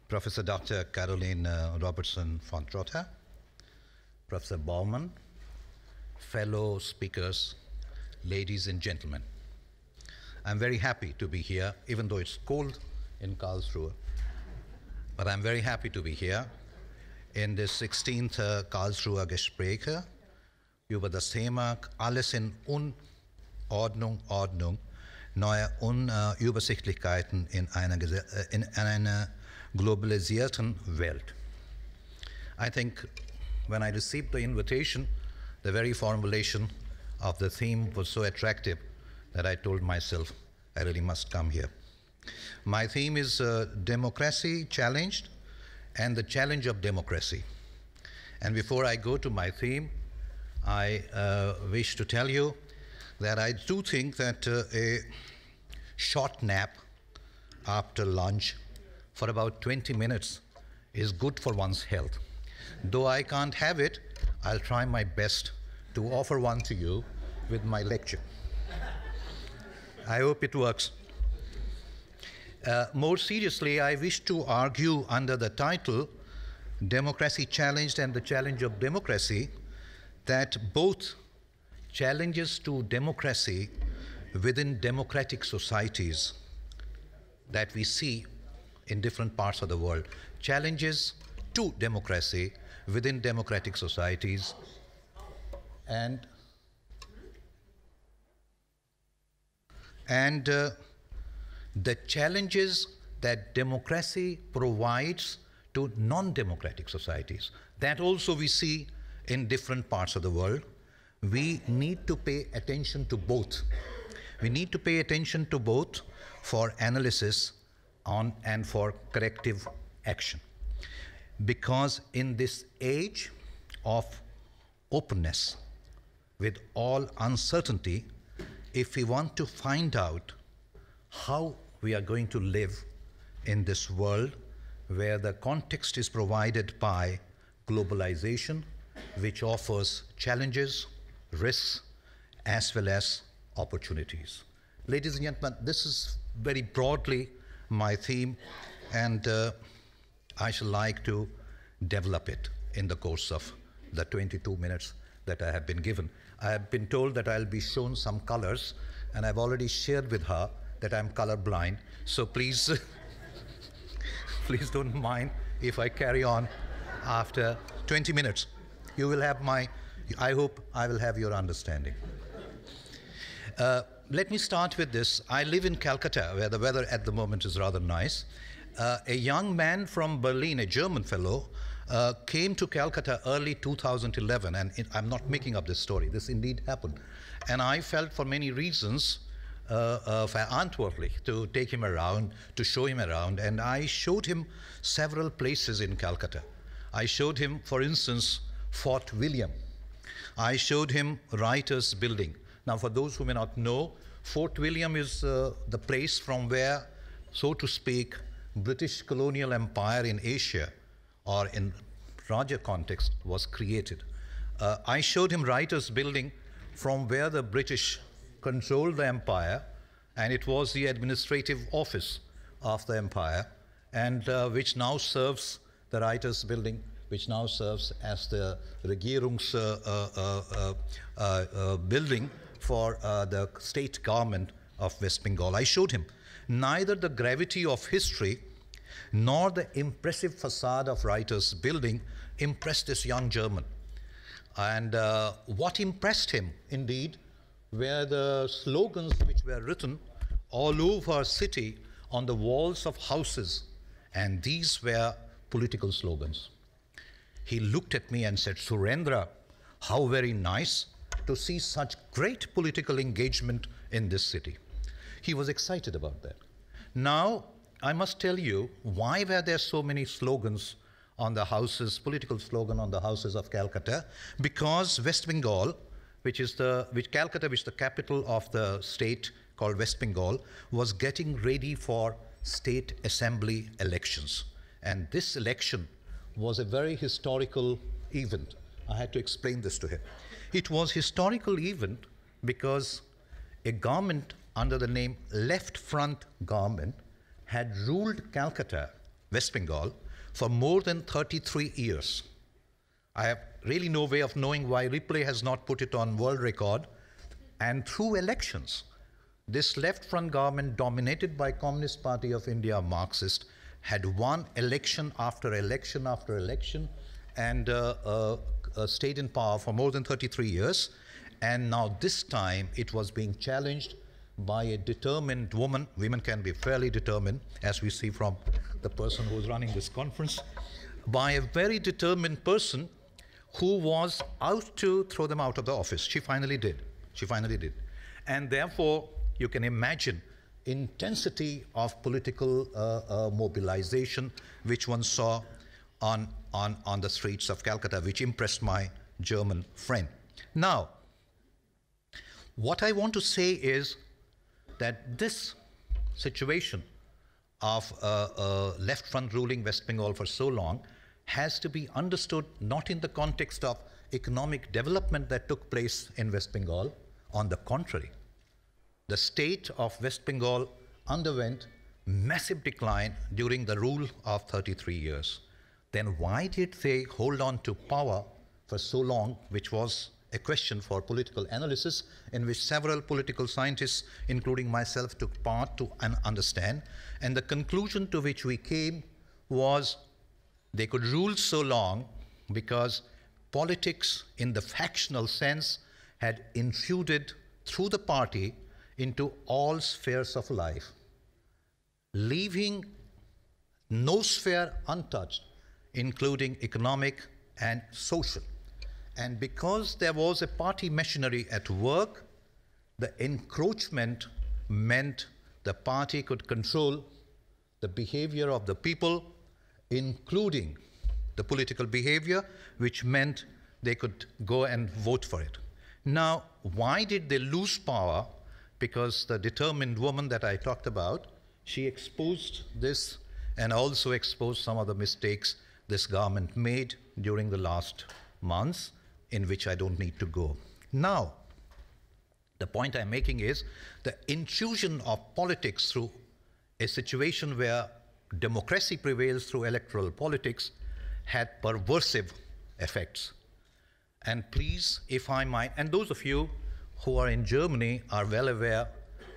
Professor Dr. Caroline Robertson von Trotta, Professor Baumann, fellow speakers, ladies and gentlemen. I'm very happy to be here, even though it's cold in Karlsruher. But I'm very happy to be here in this 16th Karlsruher Gespräche über das Thema alles in Ordnung, Neue, Unübersichtlichkeiten in einer globalisierten Welt. I think when I received the invitation, the very formulation of the theme was so attractive that I told myself I really must come here. My theme is democracy challenged and the challenge of democracy. And before I go to my theme, I wish to tell you that I do think that a short nap after lunch for about 20 minutes is good for one's health. Though I can't have it, I'll try my best to offer one to you with my lecture. I hope it works. More seriously, I wish to argue under the title, Democracy Challenged and the Challenge of Democracy, that both challenges to democracy within democratic societies that we see in different parts of the world, challenges to democracy within democratic societies, and the challenges that democracy provides to non-democratic societies. That also we see in different parts of the world. We need to pay attention to both. We need to pay attention to both for analysis on and for corrective action. Because in this age of openness, with all uncertainty, if we want to find out how we are going to live in this world where the context is provided by globalization, which offers challenges, risks, as well as opportunities. Ladies and gentlemen, this is very broadly my theme, and I shall like to develop it in the course of the 22 minutes that I have been given. I have been told that I'll be shown some colors, and I've already shared with her that I'm colorblind, so please, please don't mind if I carry on after 20 minutes. You will have I hope I will have your understanding. Let me start with this. I live in Calcutta, where the weather at the moment is rather nice. A young man from Berlin, a German fellow, came to Calcutta early 2011, and I'm not making up this story, this indeed happened. And I felt for many reasons verantwortlich to take him around, to show him around, and I showed him several places in Calcutta. I showed him, for instance, Fort William. I showed him Writers' Building. Now, for those who may not know, Fort William is the place from where, so to speak, British colonial empire in Asia, or in larger context, was created. I showed him Writers' Building, from where the British controlled the empire, and it was the administrative office of the empire, and which now serves the Writers' Building, which now serves as the building for the state government of West Bengal. I showed him neither the gravity of history nor the impressive facade of Writers' Building impressed this young German. And what impressed him, indeed, were the slogans which were written all over our city on the walls of houses, and these were political slogans. He looked at me and said, "Surendra, how very nice to see such great political engagement in this city." He was excited about that. Now, I must tell you, why were there so many slogans on the houses, political slogan on the houses of Calcutta? Because West Bengal, which is the capital of the state called West Bengal, was getting ready for state assembly elections. And this election was a very historical event. I had to explain this to him. It was historical event because a government under the name Left Front government had ruled Calcutta West Bengal, for more than 33 years. I have really no way of knowing why Ripley has not put it on world record. And through elections, this left front government, dominated by Communist Party of India, Marxist, had won election after election after election and stayed in power for more than 33 years. And now this time it was being challenged by a determined woman. Women can be fairly determined, as we see from the person who's running this conference, by a very determined person who was out to throw them out of the office. She finally did. She finally did. And therefore, you can imagine intensity of political mobilization, which one saw on the streets of Calcutta, which impressed my German friend. Now, what I want to say is that this situation of left front ruling West Bengal for so long has to be understood not in the context of economic development that took place in West Bengal. On the contrary, the state of West Bengal underwent massive decline during the rule of 33 years. Then why did they hold on to power for so long, which was a question for political analysis, in which several political scientists, including myself, took part to understand. And the conclusion to which we came was they could rule so long because politics in the factional sense had infused through the party into all spheres of life, leaving no sphere untouched, including economic and social. And because there was a party machinery at work, the encroachment meant the party could control the behavior of the people, including the political behavior, which meant they could go and vote for it. Now, why did they lose power? Because the determined woman that I talked about, she exposed this and also exposed some of the mistakes this government made during the last months, in which I don't need to go. Now, the point I'm making is the intrusion of politics through a situation where democracy prevails through electoral politics had perversive effects. And please, if I might, and those of you who are in Germany are well aware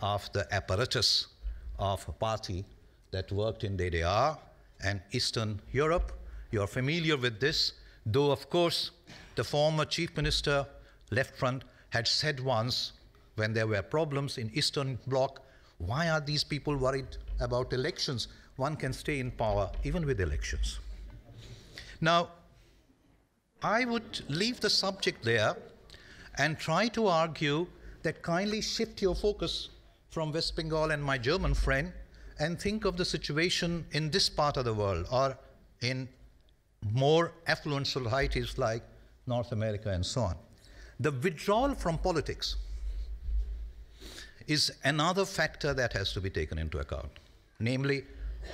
of the apparatus of a party that worked in DDR and Eastern Europe. You're familiar with this, though of course the former chief minister, left front, had said once when there were problems in Eastern Bloc, why are these people worried about elections? One can stay in power even with elections. Now, I would leave the subject there and try to argue that kindly shift your focus from West Bengal and my German friend and think of the situation in this part of the world or in more affluent societies like North America and so on. The withdrawal from politics is another factor that has to be taken into account. Namely,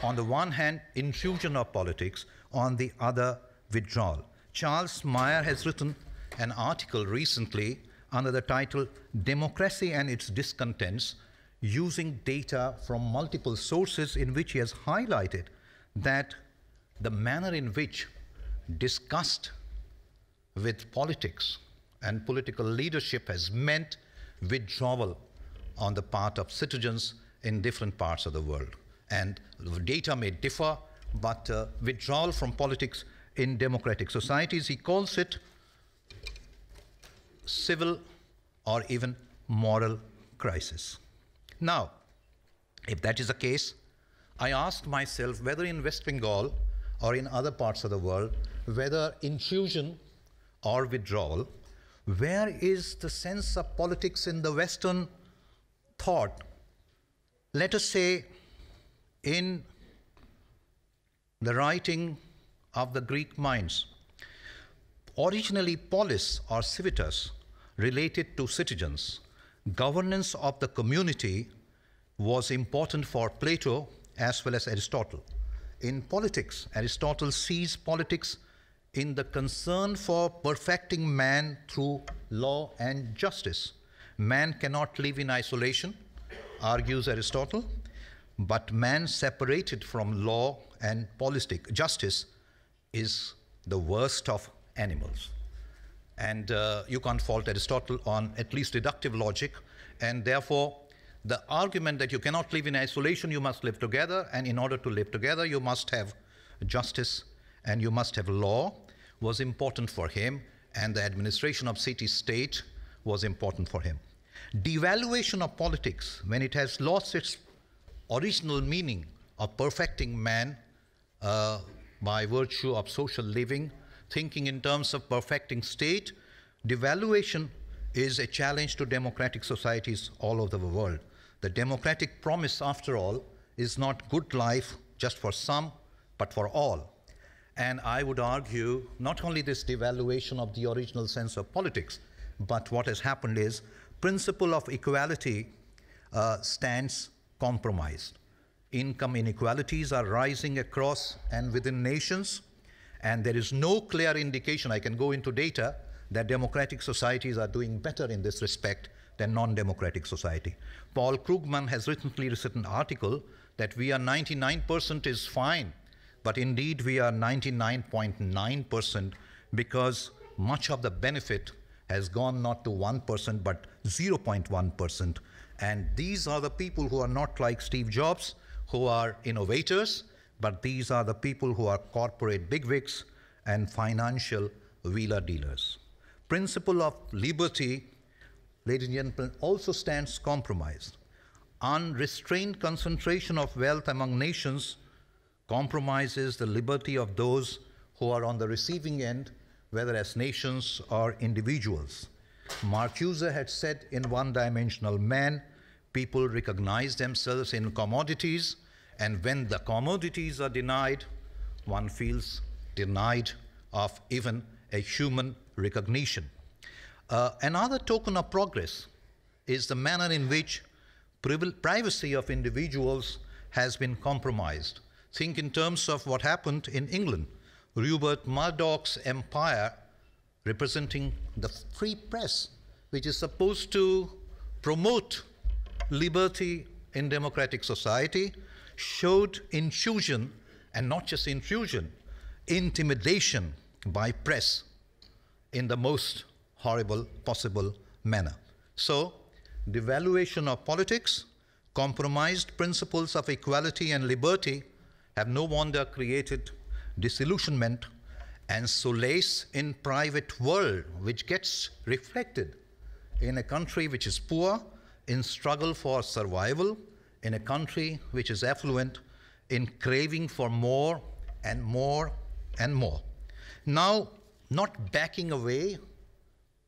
on the one hand, intrusion of politics, on the other, withdrawal. Charles Meyer has written an article recently under the title Democracy and Its Discontents, using data from multiple sources, in which he has highlighted that the manner in which disgust with politics and political leadership has meant withdrawal on the part of citizens in different parts of the world. And the data may differ, but withdrawal from politics in democratic societies, he calls it civil or even moral crisis. Now, if that is the case, I asked myself whether in West Bengal or in other parts of the world, whether intrusion or withdrawal, where is the sense of politics in the Western thought? Let us say in the writing of the Greek minds. Originally, polis or civitas related to citizens. Governance of the community was important for Plato as well as Aristotle. In politics, Aristotle sees politics in the concern for perfecting man through law and justice. Man cannot live in isolation, argues Aristotle, but man separated from law and justice is the worst of animals. And you can't fault Aristotle on at least deductive logic, and therefore the argument that you cannot live in isolation, you must live together, and in order to live together you must have justice and you must have law, was important for him, and the administration of city-state was important for him. Devaluation of politics, when it has lost its original meaning of perfecting man by virtue of social living, thinking in terms of perfecting state, devaluation is a challenge to democratic societies all over the world. The democratic promise, after all, is not good life just for some, but for all. And I would argue not only this devaluation of the original sense of politics, but what has happened is principle of equality stands compromised. Income inequalities are rising across and within nations, and there is no clear indication, I can go into data, that democratic societies are doing better in this respect than non-democratic society. Paul Krugman has recently written an article that we are 99% is fine, but indeed we are 99.9% because much of the benefit has gone not to 1% but 0.1%. And these are the people who are not like Steve Jobs, who are innovators, but these are the people who are corporate bigwigs and financial wheeler dealers. Principle of liberty, ladies and gentlemen, also stands compromised. Unrestrained concentration of wealth among nations compromises the liberty of those who are on the receiving end, whether as nations or individuals. Marcuse had said in One-Dimensional Man, people recognize themselves in commodities, and when the commodities are denied, one feels denied of even a human recognition. Another token of progress is the manner in which privacy of individuals has been compromised. Think in terms of what happened in England. Rupert Murdoch's empire, representing the free press, which is supposed to promote liberty in democratic society, showed intrusion, and not just intrusion, intimidation by press in the most horrible possible manner. So, devaluation of politics, compromised principles of equality and liberty have no wonder created disillusionment and solace in private world, which gets reflected in a country which is poor, in struggle for survival, in a country which is affluent, in craving for more and more and more. Now, not backing away,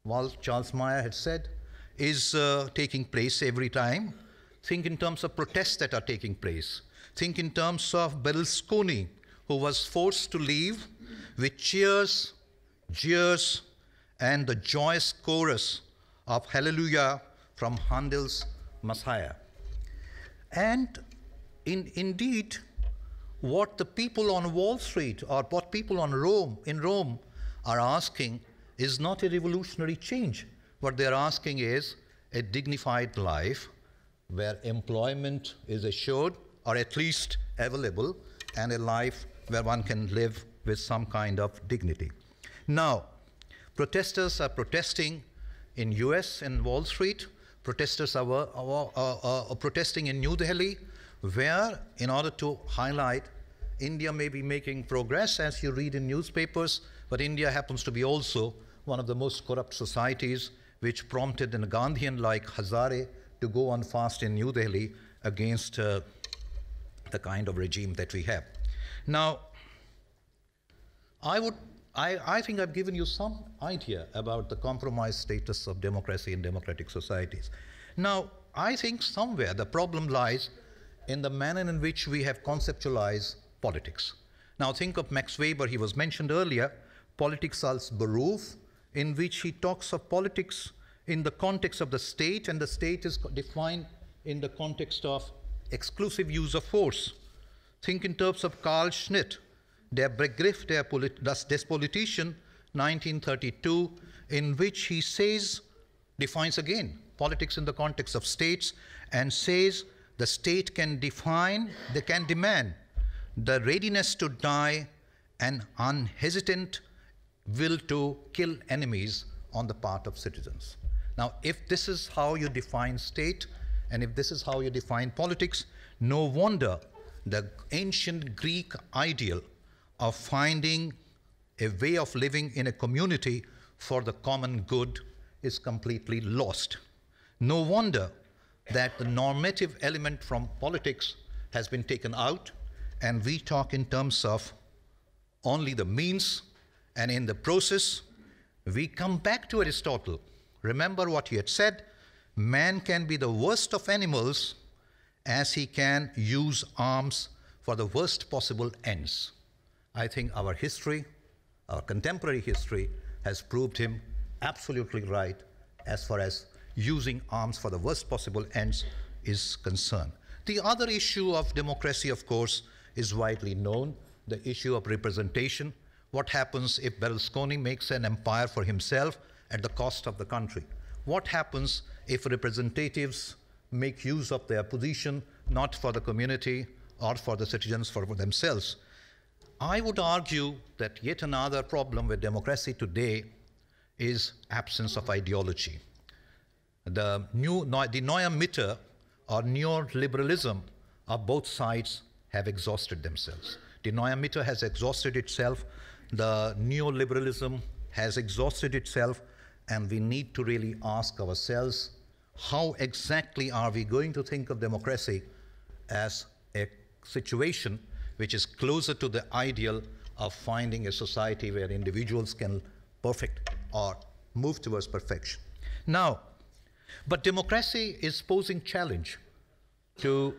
while Charles Mayer had said, is taking place every time. Think in terms of protests that are taking place. Think in terms of Berlusconi, who was forced to leave with cheers, jeers, and the joyous chorus of Hallelujah from Handel's Messiah. And indeed, what the people on Wall Street or what people in Rome are asking is not a revolutionary change. What they're asking is a dignified life where employment is assured or at least available, and a life where one can live with some kind of dignity. Now, protesters are protesting in US and Wall Street. Protesters are protesting in New Delhi, where, in order to highlight, India may be making progress, as you read in newspapers, but India happens to be also one of the most corrupt societies, which prompted a Gandhian like Hazare to go on fast in New Delhi against the kind of regime that we have. Now, I think I've given you some idea about the compromised status of democracy in democratic societies. Now, I think somewhere the problem lies in the manner in which we have conceptualized politics. Now, think of Max Weber, he was mentioned earlier, Politics als Beruf, in which he talks of politics in the context of the state, and the state is defined in the context of exclusive use of force. Think in terms of Carl Schmitt, Der Begriff des Politischen, 1932, in which he says, defines again politics in the context of states, and says the state can define, they can demand the readiness to die, and unhesitant will to kill enemies on the part of citizens. Now, if this is how you define state, and if this is how you define politics, no wonder the ancient Greek ideal of finding a way of living in a community for the common good is completely lost. No wonder that the normative element from politics has been taken out, and we talk in terms of only the means, and in the process, we come back to Aristotle. Remember what he had said, man can be the worst of animals as he can use arms for the worst possible ends. I think our history, our contemporary history, has proved him absolutely right as far as using arms for the worst possible ends is concerned. The other issue of democracy, of course, is widely known, the issue of representation. What happens if Berlusconi makes an empire for himself at the cost of the country? What happens if representatives make use of their position not for the community or for the citizens, for themselves? I would argue that yet another problem with democracy today is absence of ideology. The Neue, Mitte or neoliberalism of both sides have exhausted themselves. The Neue Mitte has exhausted itself, the neoliberalism has exhausted itself, and we need to really ask ourselves, how exactly are we going to think of democracy as a situation which is closer to the ideal of finding a society where individuals can perfect or move towards perfection. Now, but democracy is posing challenge to,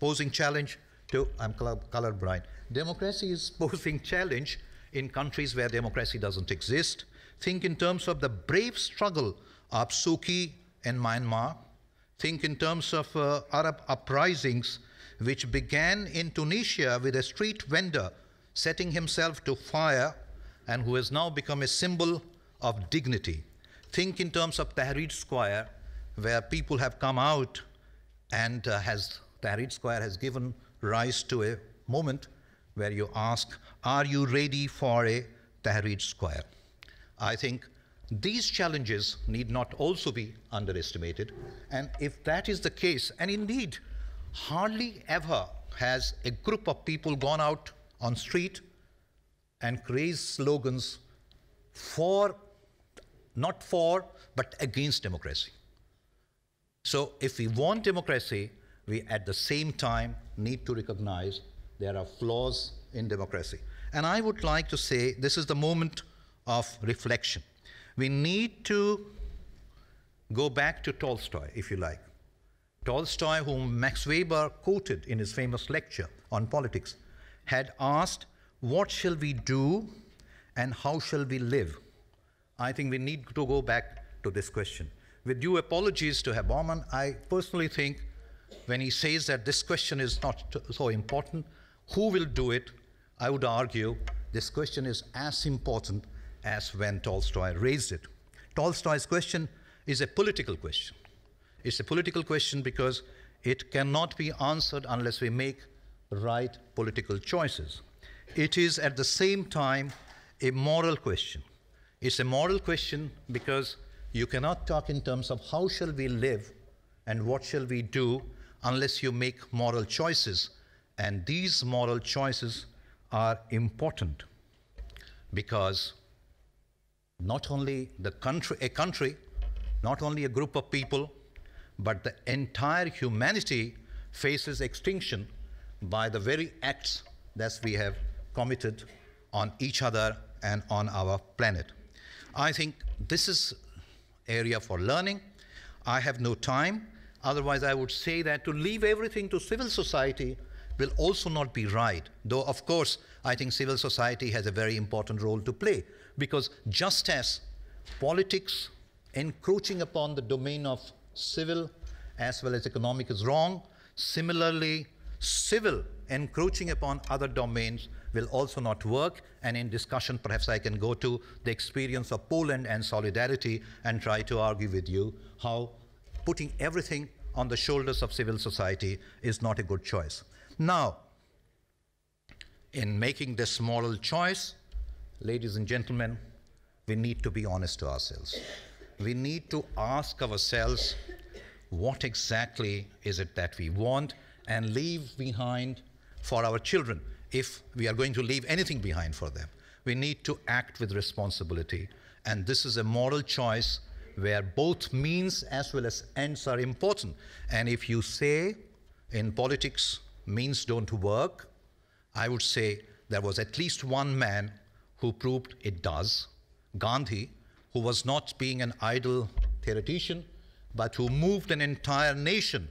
I'm colorblind. Democracy is posing challenge in countries where democracy doesn't exist. Think in terms of the brave struggle of Suu Kyi in Myanmar. Think in terms of Arab uprisings which began in Tunisia with a street vendor setting himself to fire and who has now become a symbol of dignity. Think in terms of Tahrir Square, where people have come out and Tahrir Square has given rise to a moment where you ask, are you ready for a Tahrir Square? I think these challenges need not also be underestimated. And if that is the case, and indeed, hardly ever has a group of people gone out on street and raised slogans for, not for, but against democracy. So if we want democracy, we at the same time need to recognize there are flaws in democracy. And I would like to say this is the moment of reflection. We need to go back to Tolstoy, if you like. Tolstoy, whom Max Weber quoted in his famous lecture on politics, had asked, what shall we do and how shall we live? I think we need to go back to this question. With due apologies to Herr Baumann, I personally think when he says that this question is not so important, who will do it? I would argue this question is as important as when Tolstoy raised it. Tolstoy's question is a political question. It's a political question because it cannot be answered unless we make right political choices. It is at the same time a moral question. It's a moral question because you cannot talk in terms of how shall we live and what shall we do unless you make moral choices. And these moral choices are important because not only a country, not only a group of people, but the entire humanity faces extinction by the very acts that we have committed on each other and on our planet. I think this is area for learning. I have no time. Otherwise, I would say that to leave everything to civil society will also not be right. Though, of course, I think civil society has a very important role to play because just as politics encroaching upon the domain of civil as well as economic is wrong, similarly, civil encroaching upon other domains will also not work. And in discussion, perhaps I can go to the experience of Poland and solidarity and try to argue with you how putting everything on the shoulders of civil society is not a good choice. Now, In making this moral choice, ladies and gentlemen, we need to be honest to ourselves. We need to ask ourselves, what exactly is it that we want and leave behind for our children, if we are going to leave anything behind for them. We need to act with responsibility, and this is a moral choice where both means as well as ends are important. And if you say in politics means don't work, I would say there was at least one man who proved it does, Gandhi, who was not being an idle theoretician, but who moved an entire nation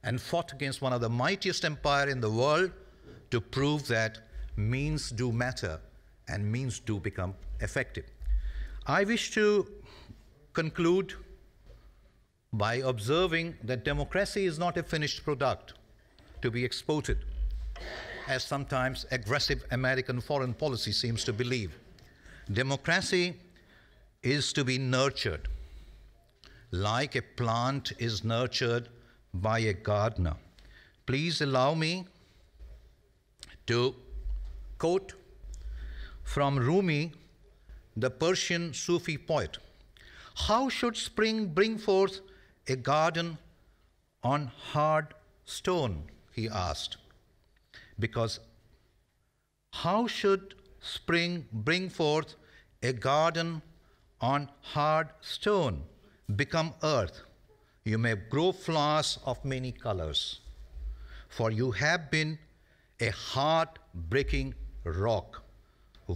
and fought against one of the mightiest empires in the world to prove that means do matter and means do become effective. I wish to conclude by observing that democracy is not a finished product to be exported, as sometimes aggressive American foreign policy seems to believe. Democracy is to be nurtured, like a plant is nurtured by a gardener. Please allow me to quote from Rumi, the Persian Sufi poet. How should spring bring forth a garden on hard stone, he asked. Because how should spring bring forth a garden on hard stone? Become earth. You may grow flowers of many colors, for you have been a heart-breaking rock.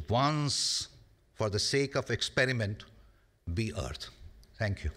Once, for the sake of experiment, be earth. Thank you.